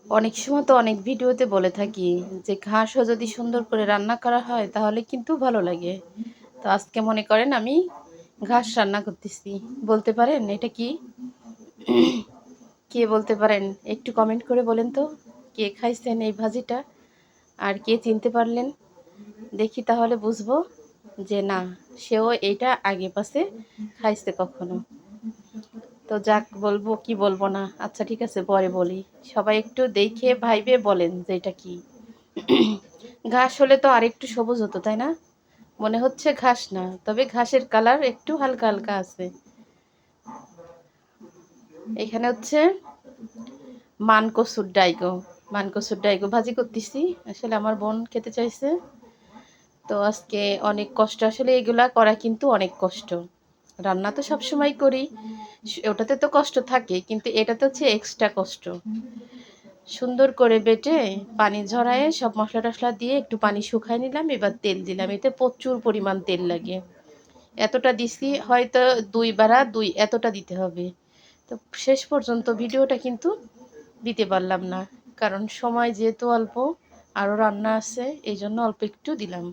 অনেক সময় তো অনেক ভিডিওতে বলে থাকি যে ঘাসও যদি সুন্দর করে রান্না করা হয় তাহলে কিন্তু ভালো লাগে। তো আজকে মনে করেন আমি ঘাস রান্না করতেছি। বলতে পারেন এটা কি? কে বলতে পারেন? একটু কমেন্ট করে বলেন তো কে খাইছেন এই ভাজিটা আর কে চিনতে পারলেন? দেখি তাহলে বুঝবো যে না, সেও এইটা আগে পাশে খাইছে কখনো। তো যাক, বলবো কি বলবো না, আচ্ছা ঠিক আছে পরে বলি। সবাই একটু দেখে ভাইবে বলেন যে এটা কি। ঘাস হলে তো আরেকটু সবুজ হতো তাই না? মনে হচ্ছে ঘাস না, তবে ঘাসের কালার একটু হালকা হালকা আছে। এখানে হচ্ছে মানকসুর ডাইগো ভাজি করতেছি। আসলে আমার বোন খেতে চাইছে, তো আজকে অনেক কষ্ট। আসলে এগুলা করা কিন্তু অনেক কষ্ট। রান্না তো সবসময় করি, ওটাতে তো কষ্ট থাকে, কিন্তু এটাতে হচ্ছে এক্সট্রা কষ্ট। সুন্দর করে বেটে পানি ঝরায়ে সব মশলা টশলা দিয়ে একটু পানি শুকায় নিলাম, এবার তেল দিলাম। এতে প্রচুর পরিমাণ তেল লাগে। এতটা দিছি হয়তো 2 বারা 2 এতটা দিতে হবে। তো শেষ পর্যন্ত ভিডিওটা কিন্তু দিতে পারলাম না, কারণ সময় যেহেতু অল্প, আরও রান্না আছে, এই জন্য অল্প একটু দিলাম।